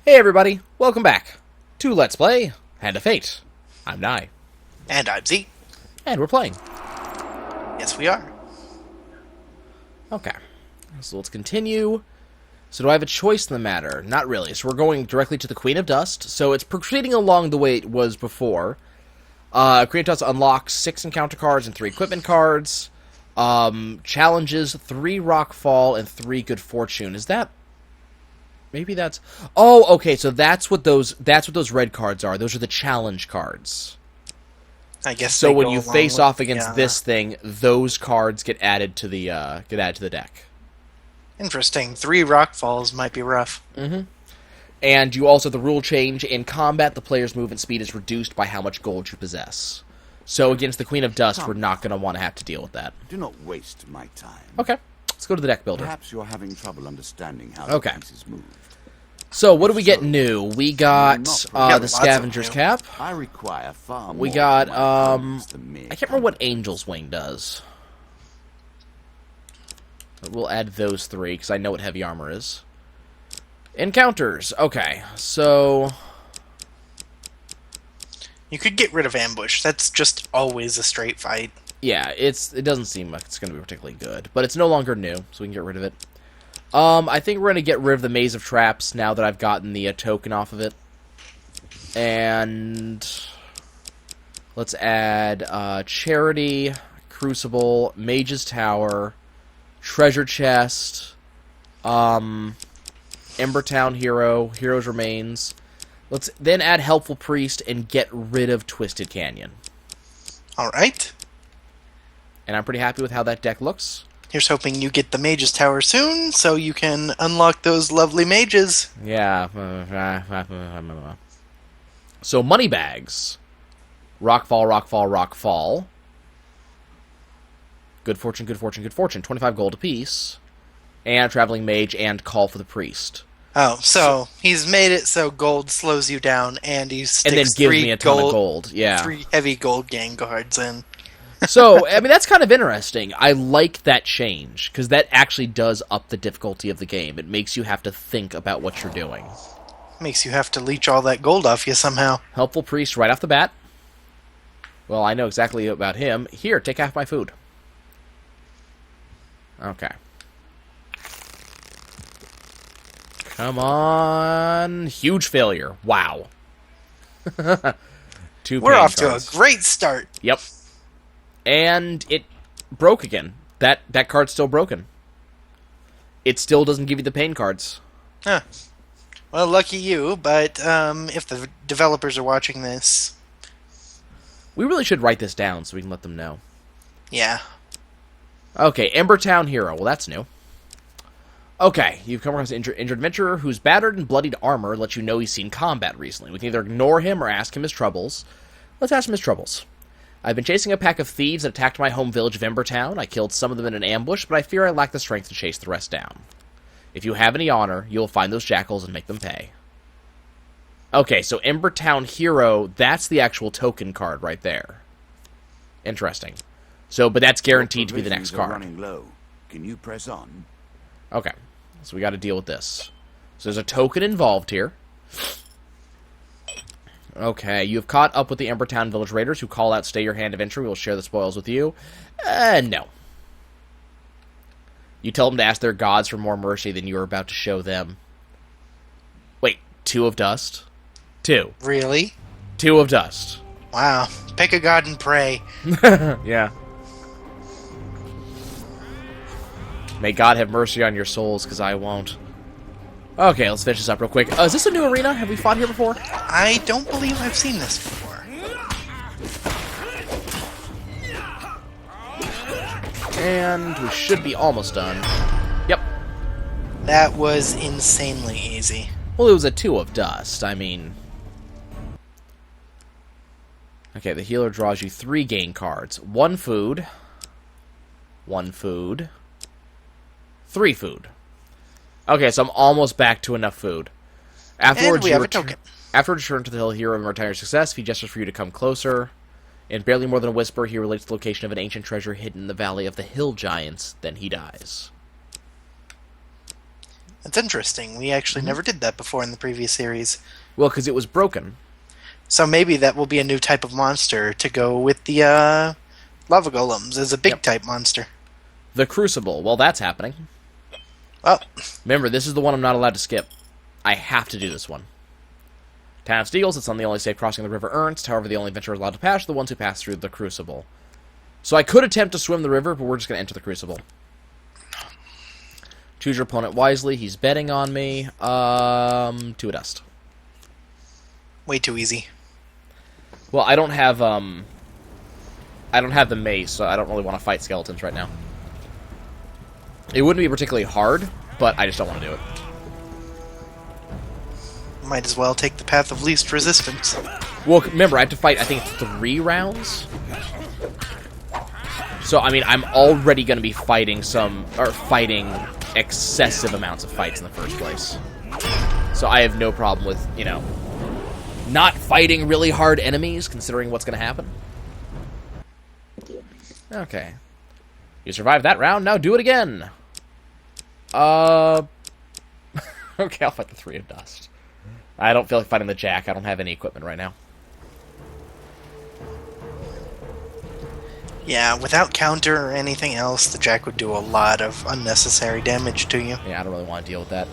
Hey everybody, welcome back to Let's Play Hand of Fate. I'm Nye. And I'm Z. And we're playing. Yes, we are. Okay, so let's continue. So do I have a choice in the matter? Not really, so we're going directly to the Queen of Dust. So it's proceeding along the way it was before. Queen of Dust unlocks 6 encounter cards and 3 equipment cards. Challenges 3 Rockfall and 3 Good Fortune. Is that... Maybe that's... Oh, okay, so that's what those red cards are. Those are the challenge cards. I guess so. When you along face with, off against this thing, those cards get added to the deck. Interesting. 3 Rockfalls might be rough. Mm-hmm. And you also have the rule change. In combat, the player's movement speed is reduced by how much gold you possess. So against the Queen of Dust, we're not going to want to have to deal with that. Do not waste my time. Okay, let's go to the deck builder. Perhaps you're having trouble understanding how Okay. the pieces move. So, what do we get new? We got the Scavenger's Cap. I require far more. We got, I than mere can't remember what Angel's Wing does. But we'll add those 3, because I know what heavy armor is. Encounters. Okay, so... You could get rid of Ambush. That's just always a straight fight. Yeah, it doesn't seem like it's going to be particularly good. But it's no longer new, so we can get rid of it. I think we're going to get rid of the Maze of Traps now that I've gotten the token off of it. And let's add Charity, Crucible, Mage's Tower, Treasure Chest, Ember Town Hero, Hero's Remains. Let's then add Helpful Priest and get rid of Twisted Canyon. Alright. And I'm pretty happy with how that deck looks. Here's hoping you get the Mage's Tower soon, so you can unlock those lovely mages. Yeah. So, money bags. Rockfall, Rockfall, Rockfall. Good Fortune, Good Fortune, Good Fortune. 25 gold apiece. And Traveling Mage and Call for the Priest. Oh, so he's made it so gold slows you down, and he sticks and then gives me a ton of gold. Yeah. 3 heavy gold gang guards in. So, I mean, that's kind of interesting. I like that change, because that actually does up the difficulty of the game. It makes you have to think about what you're doing. Makes you have to leech all that gold off you somehow. Helpful Priest right off the bat. Well, I know exactly about him. Here, take half my food. Okay. Come on. Huge failure. Wow. 2 We're off cards. to a great start. Yep. And it broke again. That card's still broken. It still doesn't give you the pain cards. Huh. Well, lucky you, but if the developers are watching this... We really should write this down so we can let them know. Yeah. Okay, Ember Town Hero. Well, that's new. Okay, you've come across an injured adventurer whose battered and bloodied armor lets you know he's seen combat recently. We can either ignore him or ask him his troubles. Let's ask him his troubles. I've been chasing a pack of thieves that attacked my home village of Ember Town. I killed some of them in an ambush, but I fear I lack the strength to chase the rest down. If you have any honor, you will find those jackals and make them pay. Okay, so Ember Town Hero, that's the actual token card right there. Interesting. So, but that's guaranteed to be the next card. Running low. Can you press on? Okay, so we got to deal with this. So there's a token involved here. Okay, you have caught up with the Ember Town village raiders who call out, "Stay your hand of entry, we will share the spoils with you." No. You tell them to ask their gods for more mercy than you are about to show them. Wait, 2 of dust? 2. Really? 2 of dust. Wow. Pick a god and pray. Yeah. May God have mercy on your souls, because I won't. Okay, let's finish this up real quick. Is this a new arena? Have we fought here before? I don't believe I've seen this before. And we should be almost done. Yep. That was insanely easy. Well, it was a 2 of dust. I mean... Okay, the healer draws you 3 gain cards. 1 food. 1 food. 3 food. Okay, so I'm almost back to enough food. Afterwards, and we have a token. After return to the hill hero and return your success, he gestures for you to come closer. In barely more than a whisper, he relates the location of an ancient treasure hidden in the valley of the hill giants. Then he dies. That's interesting. We actually never did that before in the previous series. Well, because it was broken. So maybe that will be a new type of monster to go with the lava golems as a big type monster. The Crucible. Well, that's happening. Well, Remember, this is the one I'm not allowed to skip. I have to do this one. Town of Steels, it's on the only safe crossing of the River Ernst. However, the only adventurers allowed to pass are the ones who pass through the Crucible. So I could attempt to swim the river, but we're just going to enter the Crucible. Choose your opponent wisely. He's betting on me. To a dust. way too easy. Well, I don't have the mace, so I don't really want to fight skeletons right now. It wouldn't be particularly hard, but I just don't want to do it. Might as well take the path of least resistance. Well, remember, I have to fight, I think, 3 rounds? So, I mean, I'm already going to be fighting excessive amounts of fights in the first place. So I have no problem with, not fighting really hard enemies, considering what's going to happen. Okay. You survived that round, now do it again! Okay, I'll fight the 3 of Dust. I don't feel like fighting the Jack. I don't have any equipment right now. Yeah, without counter or anything else, the Jack would do a lot of unnecessary damage to you. Yeah, I don't really want to deal with that.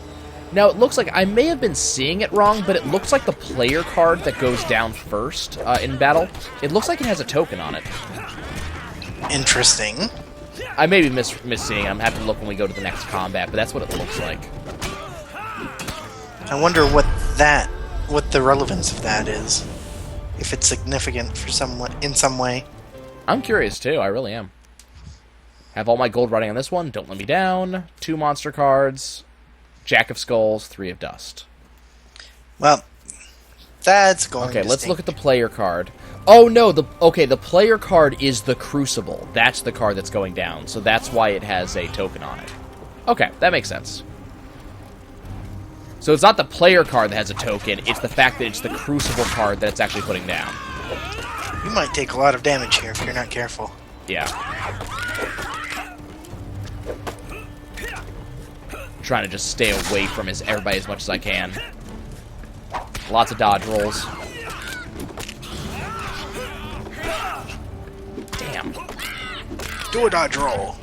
Now, it looks like I may have been seeing it wrong, but it looks like the player card that goes down first in battle, it looks like it has a token on it. Interesting. I may be misseeing it. I'm going to have to look when we go to the next combat, but that's what it looks like. I wonder what the relevance of that is. If it's significant for someone in some way. I'm curious, too. I really am. Have all my gold riding on this one. Don't let me down. 2 monster cards. Jack of Skulls, 3 of Dust. Well, that's going Okay, to let's stink. look at the player card. Oh, no. The player card is the Crucible. That's the card that's going down. So that's why it has a token on it. Okay, that makes sense. So it's not the player card that has a token. It's the fact that it's the Crucible card that it's actually putting down. You might take a lot of damage here if you're not careful. Yeah. I'm trying to just stay away from everybody as much as I can. Lots of dodge rolls. Damn. Do a dodge roll.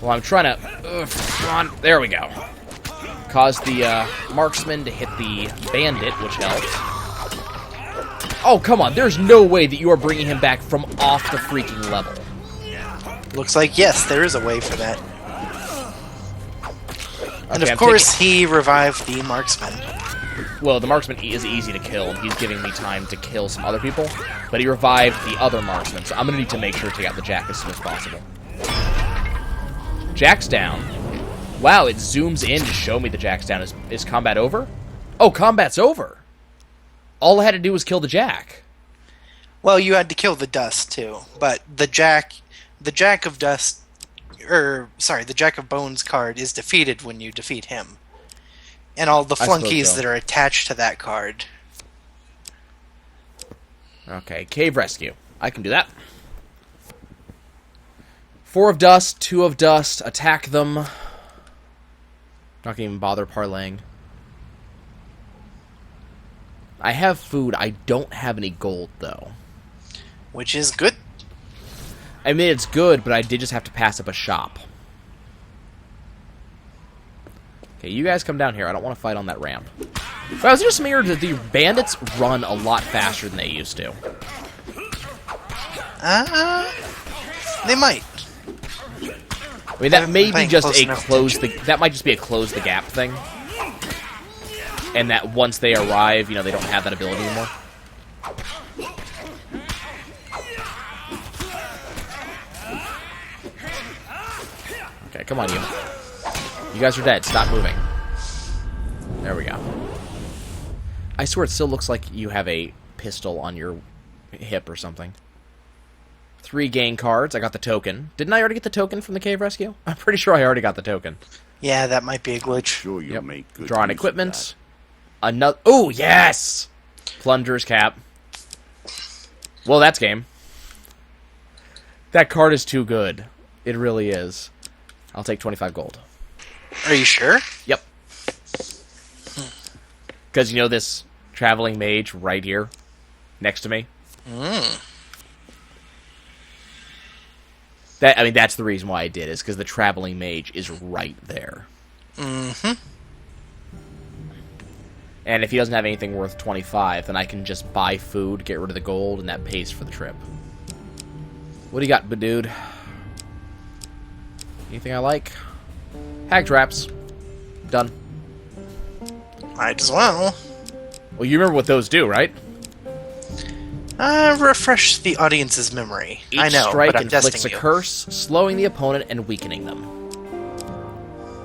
Well, I'm trying to... come on. There we go. Cause the marksman to hit the bandit, which helps. Oh, come on. There's no way that you are bringing him back from off the freaking level. Looks like, yes, there is a way for that. And Okay, of course, he revived the marksman. Well, the marksman is easy to kill. He's giving me time to kill some other people. But he revived the other marksman, so I'm going to need to make sure to take out the Jack as soon as possible. Jack's down. Wow, it zooms in to show me the Jack's down. Is combat over? Oh, combat's over. All I had to do was kill the Jack. Well, you had to kill the dust too, but the Jack of Dust, the Jack of Bones card is defeated when you defeat him, and all the flunkies that are attached to that card. Okay, Cave Rescue. I can do that. 4 of Dust, 2 of Dust. Attack them. Not gonna even bother parlaying. I have food. I don't have any gold, though. Which is good. I mean, it's good, but I did just have to pass up a shop. Okay, you guys come down here. I don't want to fight on that ramp. But I was just mirrored that the bandits run a lot faster than they used to. They might. I mean, that may be just paying a close enough that might just be a close the gap thing. And that once they arrive, they don't have that ability anymore. Okay, come on, you. You guys are dead. Stop moving. There we go. I swear it still looks like you have a pistol on your hip or something. 3 gain cards. I got the token. Didn't I already get the token from the Cave Rescue? I'm pretty sure I already got the token. Yeah, that might be a glitch. Sure you'll make good Draw an use of equipment. that. Another. Oh, yes! Plunder's Cap. Well, that's game. That card is too good. It really is. I'll take 25 gold. Are you sure? Yep. Because you know this traveling mage right here, next to me? That's the reason why I did, is because the traveling mage is right there. Mm-hmm. And if he doesn't have anything worth 25, then I can just buy food, get rid of the gold, and that pays for the trip. What do you got, dude? Anything I like? Hag traps. Done. Might as well. Well, you remember what those do, right? Refresh the audience's memory. Each I know, strike but I'm inflicts testing a you. curse, slowing the opponent and weakening them.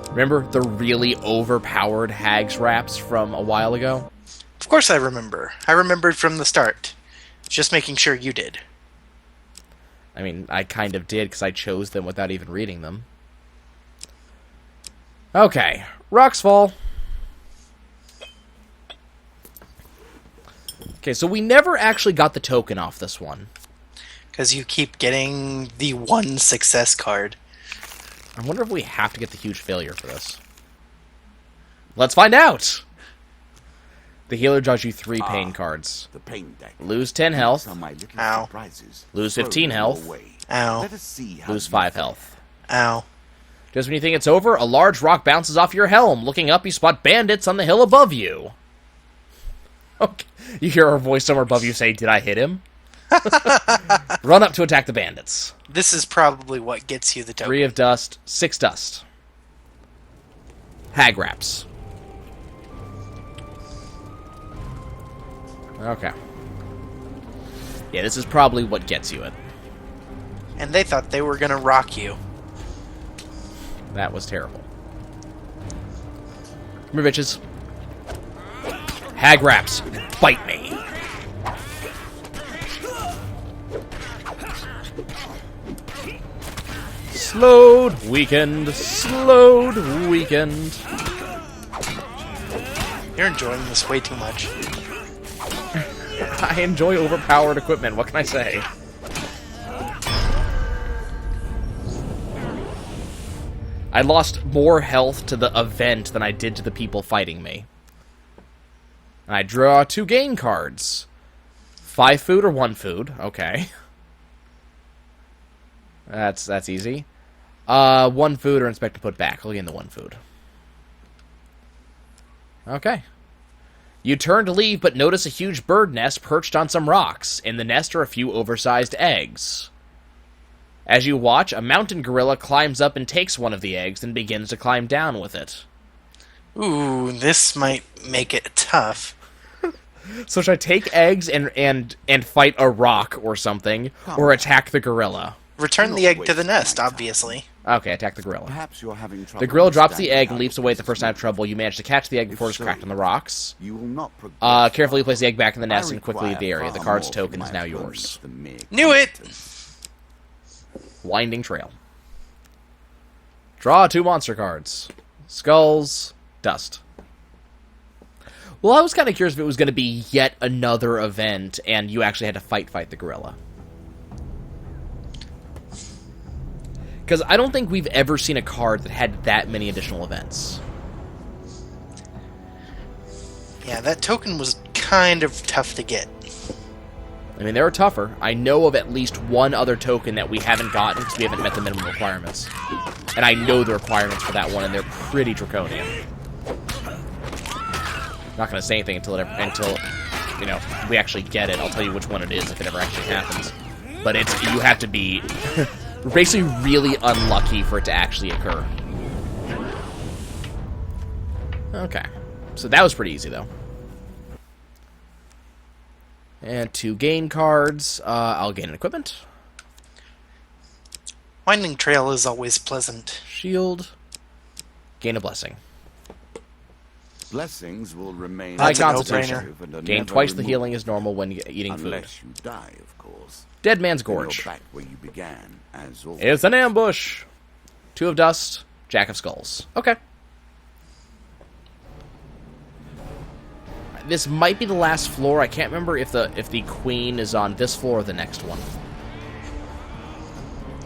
Remember the really overpowered Hag's Wraps from a while ago? Of course I remember. I remembered from the start. Just making sure you did. I mean, I kind of did, because I chose them without even reading them. Okay, Roxwall. Okay, so we never actually got the token off this one. Because you keep getting the one success card. I wonder if we have to get the huge failure for this. Let's find out! The healer draws you 3 pain cards. The pain deck. Lose 10 health. Some of my little Ow. surprises. Lose Throw 15 them health. away. Ow. Let us see how Lose you 5 fare. health. Ow. Just when you think it's over, a large rock bounces off your helm. Looking up, you spot bandits on the hill above you. Okay. You hear our voice somewhere above you say, "Did I hit him?" Run up to attack the bandits. This is probably what gets you the token. 3 of dust, 6 dust. Hag Wraps. Okay. Yeah, this is probably what gets you it. And they thought they were gonna rock you. That was terrible. Come here, bitches. Hag Wraps. Bite me. Slowed, weakened, slowed, weakened. You're enjoying this way too much. I enjoy overpowered equipment, what can I say? I lost more health to the event than I did to the people fighting me. And I draw 2 gain cards. 5 food or 1 food, okay. That's easy. 1 food or inspect to put back. I'll gain the 1 food. Okay. You turn to leave, but notice a huge bird nest perched on some rocks. In the nest are a few oversized eggs. As you watch, a mountain gorilla climbs up and takes one of the eggs, and begins to climb down with it. Ooh, this might make it tough. So should I take eggs and fight a rock or something, or attack the gorilla? Return the egg to the nest, obviously. Okay, attack the gorilla. Perhaps you're having trouble. The gorilla drops the understanding egg how and leaps the away at the process first sign of trouble. You manage to catch the egg before it's so, cracked on the rocks. You will not progress. Carefully place the egg back in the nest I and quickly leave the require area. The far card's more token from is my now opponents yours. than mere Knew it! competence. Winding Trail. Draw 2 monster cards. Skulls, dust. Well, I was kind of curious if it was going to be yet another event, and you actually had to fight the gorilla. Because I don't think we've ever seen a card that had that many additional events. Yeah, that token was kind of tough to get. I mean, they were tougher. I know of at least 1 other token that we haven't gotten because we haven't met the minimum requirements. And I know the requirements for that one, and they're pretty draconian. Not going to say anything until you know, we actually get it. I'll tell you which one it is if it ever actually happens. But you have to be basically really unlucky for it to actually occur. Okay. So that was pretty easy, though. And 2 gain cards. I'll gain an equipment. Winding Trail is always pleasant. Shield. Gain a blessing. Blessings will remain. High That's a constitution. and are Gain never twice the removed. healing as normal when eating food. Unless you die, of course. Dead Man's Then you're Gorge. back where you began, as always. It's an ambush. 2 of dust. Jack of skulls. Okay. This might be the last floor. I can't remember if the queen is on this floor or the next one.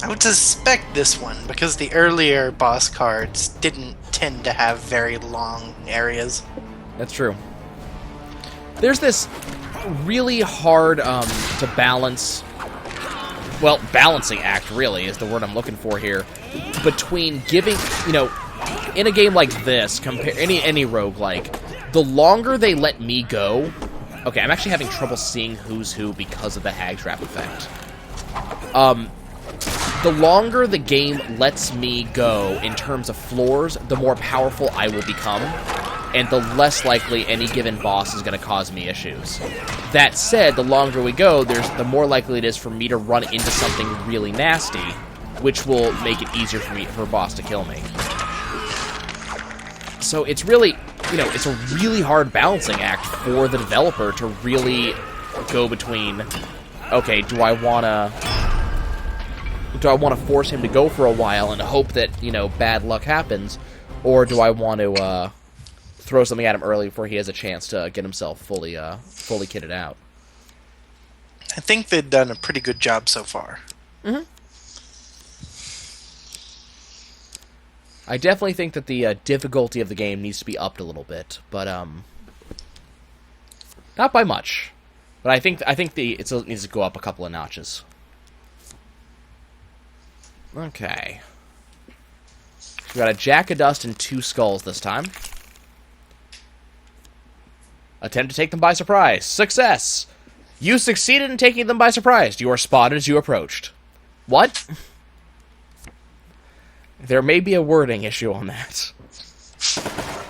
I would suspect this one, because the earlier boss cards didn't tend to have very long areas. That's true. There's this really hard to balance... Well, balancing act, really, is the word I'm looking for here. Between giving... You know, in a game like this, compare any roguelike, the longer they let me go... Okay, I'm actually having trouble seeing who's who because of the hag trap effect. The longer the game lets me go in terms of floors, the more powerful I will become, and the less likely any given boss is going to cause me issues. That said, the longer we go, the more likely it is for me to run into something really nasty, which will make it easier for a boss to kill me. So it's really, it's a really hard balancing act for the developer to really go between, okay, do I want to force him to go for a while and hope that, bad luck happens, or do I want to throw something at him early before he has a chance to get himself fully kitted out? I think they've done a pretty good job so far. Mm-hmm. I definitely think that the difficulty of the game needs to be upped a little bit, but not by much. But I think it needs to go up a couple of notches. Okay. We got a Jack of Dust and 2 skulls this time. Attempt to take them by surprise. Success! You succeeded in taking them by surprise. You are spotted as you approached. What? There may be a wording issue on that.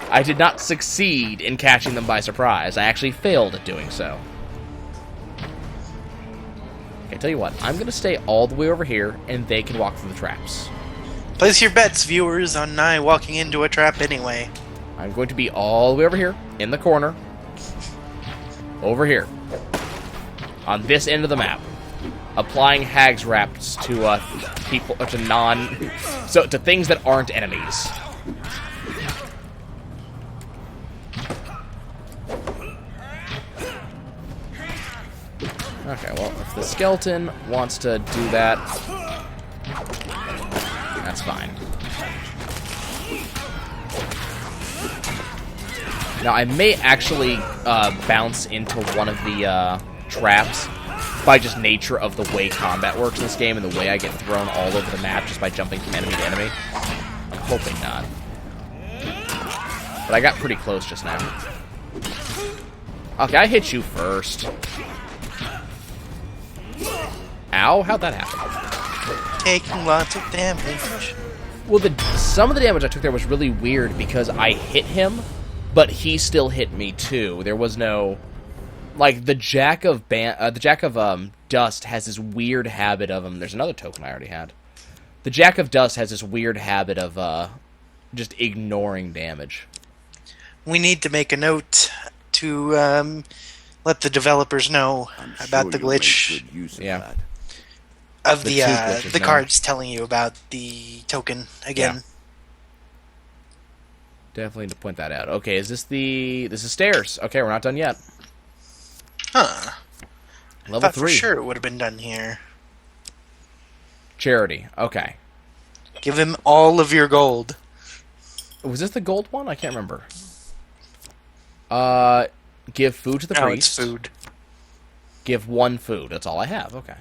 I did not succeed in catching them by surprise. I actually failed at doing so. Okay, tell you what. I'm going to stay all the way over here, and they can walk through the traps. Place your bets, viewers, on Nye walking into a trap anyway. I'm going to be all the way over here, in the corner. Over here. On this end of the map. Applying Hag's Raps to people, to to things that aren't enemies. Okay, well, if the skeleton wants to do that, that's fine. Now, I may actually bounce into one of the traps by just nature of the way combat works in this game and the way I get thrown all over the map just by jumping from enemy to enemy. I'm hoping not. But I got pretty close just now. Okay, I hit you first. Ow, how'd that happen? Taking lots of damage. Well, some of the damage I took there was really weird because I hit him, but he still hit me too. There was no... Like, the Jack of Dust has this weird habit of... There's another token I already had. The Jack of Dust has this weird habit of just ignoring damage. We need to make a note to let the developers know about the glitch. Yeah. Of the glitches, cards telling you about the token again. Yeah. Definitely need to point that out. Okay, is this the... This is stairs. Okay, we're not done yet. Huh. Level Thought 3. for sure it would have been done here. Charity. Okay. Give him all of your gold. Was this the gold one? I can't remember. Give food to the No, priest. it's food. Give 1 food. That's all I have. Okay.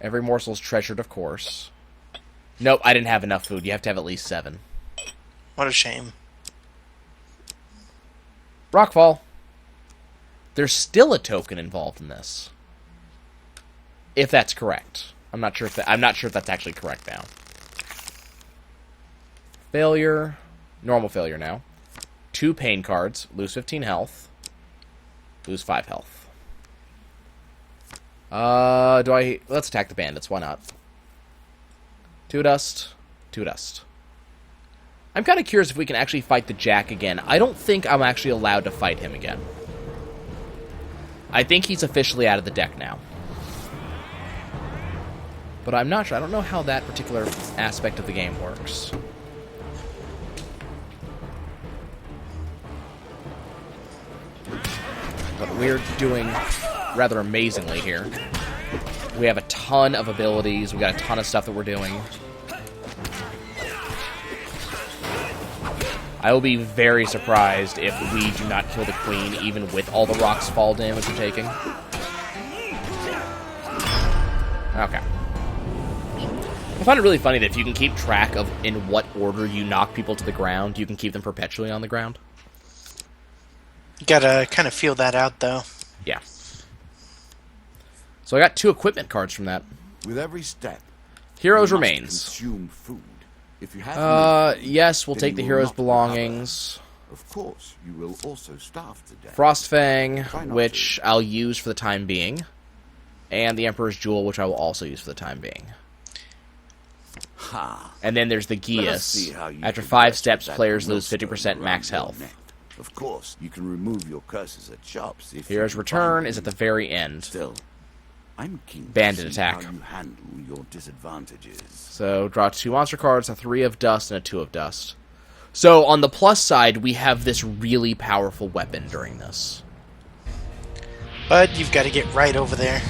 Every morsel is treasured, of course. Nope, I didn't have enough food. You have to have at least 7. What a shame. Brockball. There's still a token involved in this. If that's correct. I'm not sure if that's actually correct now. Failure. Normal failure now. 2 pain cards. Lose 15 health. Lose 5 health. Let's attack the bandits. Why not? 2 dust. 2 dust. I'm kind of curious if we can actually fight the Jack again. I don't think I'm actually allowed to fight him again. I think he's officially out of the deck now. But I'm not sure. I don't know how that particular aspect of the game works. But we're doing rather amazingly here. We have a ton of abilities. We got a ton of stuff that we're doing. I will be very surprised if we do not kill the queen, even with all the Roxwall damage we're taking. Okay. I find it really funny that if you can keep track of in what order you knock people to the ground, you can keep them perpetually on the ground. You gotta kind of feel that out, though. Yeah. So I got 2 equipment cards from that. With every step, Heroes you must remains. consume food. If you have Yes, we'll then take you the will hero's not belongings. recover. Of course, you will also starve to death. Frostfang, Try not which I'll use for the time being. And the Emperor's Jewel, which I will also use for the time being. Ha! And then there's the Let us see Geas. how you After progress 5 with steps, that players lose millstone 50% max around your health. neck. Of course, you can remove your curses at shops if Hero's you Return find is at the them. very end. Still, I'm keen Bandit to see attack. how you handle your disadvantages. So, draw 2 monster cards, a 3 of dust, and a 2 of dust. So, on the plus side, we have this really powerful weapon during this. But you've got to get right over there.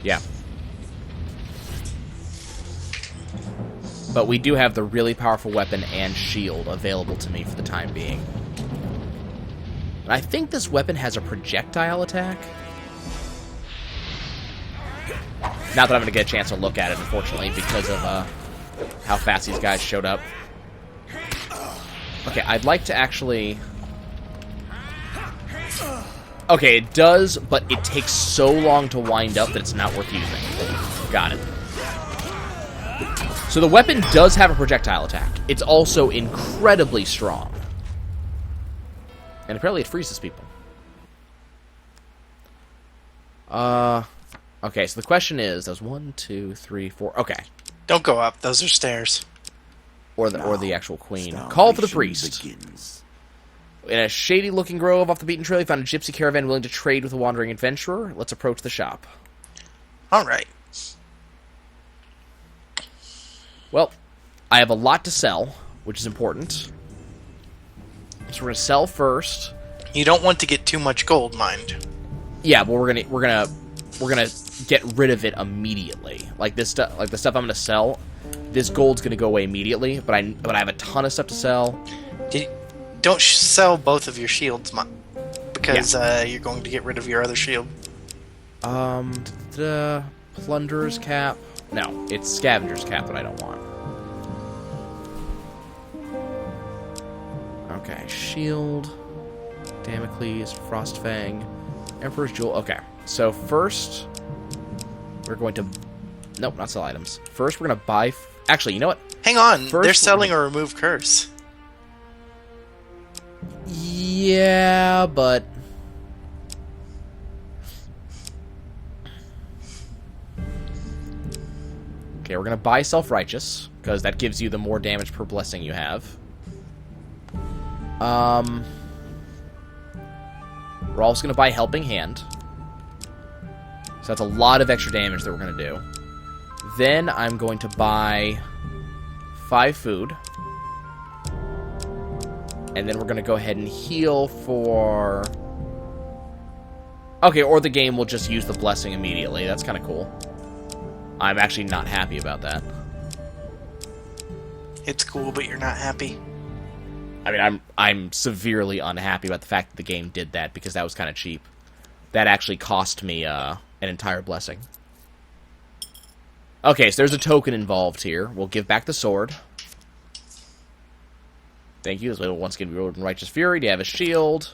Yeah. But we do have the really powerful weapon and shield available to me for the time being. And I think this weapon has a projectile attack. Not that I'm going to get a chance to look at it, unfortunately, because of how fast these guys showed up. Okay, I'd like to actually... Okay, it does, but it takes so long to wind up that it's not worth using. Got it. So the weapon does have a projectile attack. It's also incredibly strong. And apparently it freezes people. Okay, so the question is, there's 1, 2, 3, 4... Okay. Don't go up. Those are stairs. Or the actual queen. Call for the priest. Begins. In a shady-looking grove off the beaten trail, you found a gypsy caravan willing to trade with a wandering adventurer. Let's approach the shop. All right. Well, I have a lot to sell, which is important. So we're gonna sell first. You don't want to get too much gold, mind. Yeah, but we're gonna get rid of it immediately. Like this stuff, like the stuff I'm gonna sell. This gold's gonna go away immediately, but I have a ton of stuff to sell. Don't sell both of your shields, because you're going to get rid of your other shield. The plunderer's cap. No, it's scavenger's cap that I don't want. Okay, shield, Damocles, Frostfang, Emperor's Jewel. Okay, so first we're going to... Nope, not sell items. First we're going to buy... Actually, you know what? Hang on, First, they're selling a remove curse. Yeah, but... Okay, we're going to buy Self-Righteous, because that gives you the more damage per blessing you have. We're also going to buy Helping Hand. So that's a lot of extra damage that we're going to do. Then I'm going to buy 5 food. And then we're going to go ahead and heal for... Okay, or the game will just use the blessing immediately. That's kind of cool. I'm actually not happy about that. It's cool, but you're not happy. I mean, I'm severely unhappy about the fact that the game did that, because that was kind of cheap. That actually cost me an entire blessing. Okay, so there's a token involved here. We'll give back the sword. Thank you. This will once again be rewarded in Righteous Fury. Do you have a shield?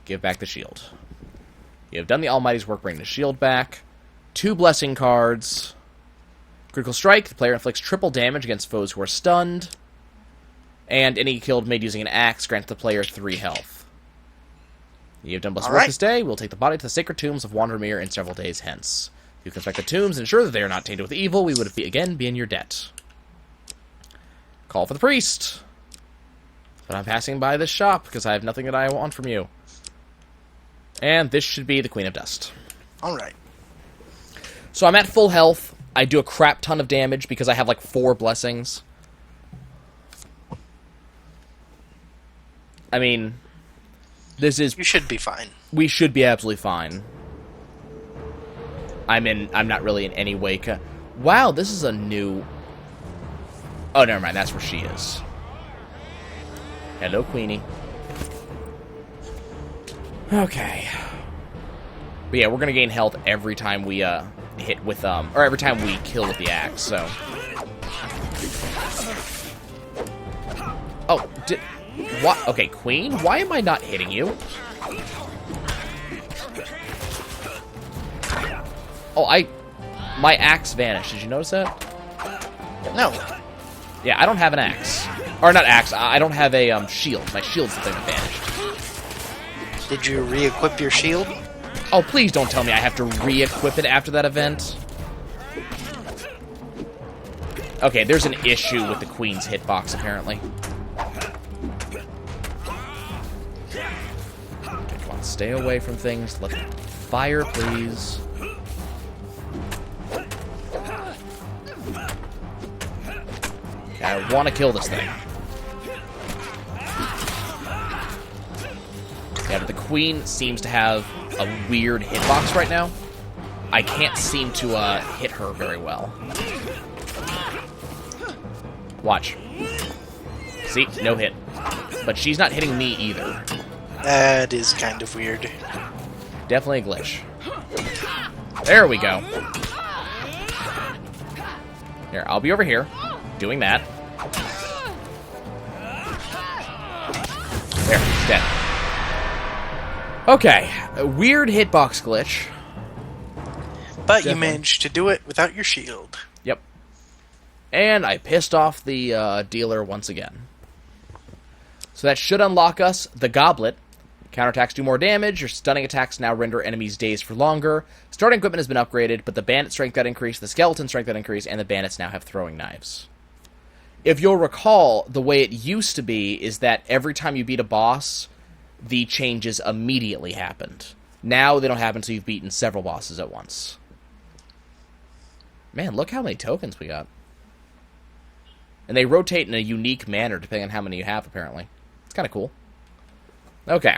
Give back the shield. You have done the Almighty's work, bring the shield back. 2 blessing cards. Critical Strike. The player inflicts triple damage against foes who are stunned. And any killed made using an axe grants the player 3 health. You have done blessed work this day. We'll take the body to the sacred tombs of Wandermere in several days hence. If you can inspect the tombs and ensure that they are not tainted with evil, we would again be in your debt. Call for the priest. But I'm passing by this shop because I have nothing that I want from you. And this should be the Queen of Dust. Alright. So I'm at full health. I do a crap ton of damage because I have like 4 blessings. I mean, this is... You should be fine. We should be absolutely fine. I'm not really in any way... Wow, this is a new... Oh, never mind. That's where she is. Hello, Queenie. Okay. But yeah, we're gonna gain health every time we, hit with, or every time we kill with the axe, so... Oh, what? Okay, Queen, why am I not hitting you? Oh, my axe vanished. Did you notice that? No. Yeah, I don't have an axe. Or not axe, I don't have a, shield. My shield's the thing that vanished. Did you re-equip your shield? Oh, please don't tell me I have to re-equip it after that event. Okay, there's an issue with the Queen's hitbox, apparently. Okay, come on, stay away from things. Let fire, please. Okay, I want to kill this thing. Yeah, but the Queen seems to have a weird hitbox right now. I can't seem to hit her very well. Watch. See? No hit. But she's not hitting me either. That is kind of weird. Definitely a glitch. There we go. Here, I'll be over here, doing that. There, he's dead. Okay, a weird hitbox glitch. But you managed to do it without your shield. Yep. And I pissed off the dealer once again. So that should unlock us the Goblet. Counterattacks do more damage. Your stunning attacks now render enemies dazed for longer. Starting equipment has been upgraded, but the bandit strength got increased, the skeleton strength got increased, and the bandits now have throwing knives. If you'll recall, the way it used to be is that every time you beat a boss, the changes immediately happened. Now they don't happen until you've beaten several bosses at once. Man, look how many tokens we got. And they rotate in a unique manner depending on how many you have, apparently. It's kind of cool. Okay.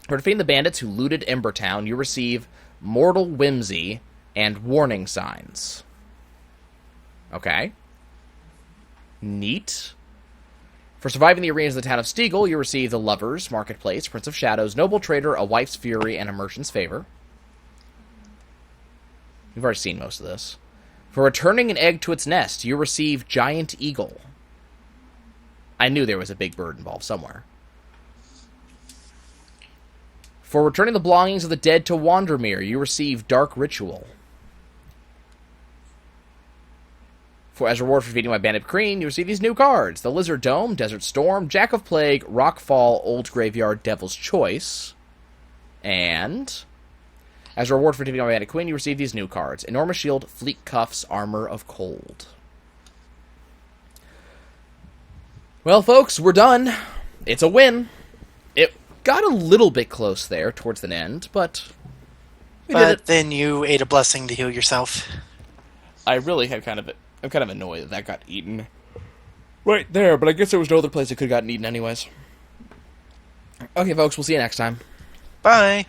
For defeating the bandits who looted Ember Town, you receive Mortal Whimsy and Warning Signs. Okay. Neat. For surviving the arenas of the town of Steagle, you receive the Lovers, Marketplace, Prince of Shadows, Noble Trader, A Wife's Fury, and A Merchant's Favor. We've already seen most of this. For returning an egg to its nest, you receive Giant Eagle. I knew there was a big bird involved somewhere. For returning the belongings of the dead to Wandermere, you receive Dark Ritual. For as a reward for defeating my bandit Kreen, you receive these new cards. The Lizard Dome, Desert Storm, Jack of Plague, Rockfall, Old Graveyard, Devil's Choice. And as a reward for defeating my bandit Queen, you receive these new cards. Enormous Shield, Fleet Cuffs, Armor of Cold. Well, folks, we're done. It's a win. It got a little bit close there towards the end, but we did it. Then you ate a blessing to heal yourself. I really had I'm kind of annoyed that got eaten right there, but I guess there was no other place it could have gotten eaten anyways. Okay, folks, we'll see you next time. Bye.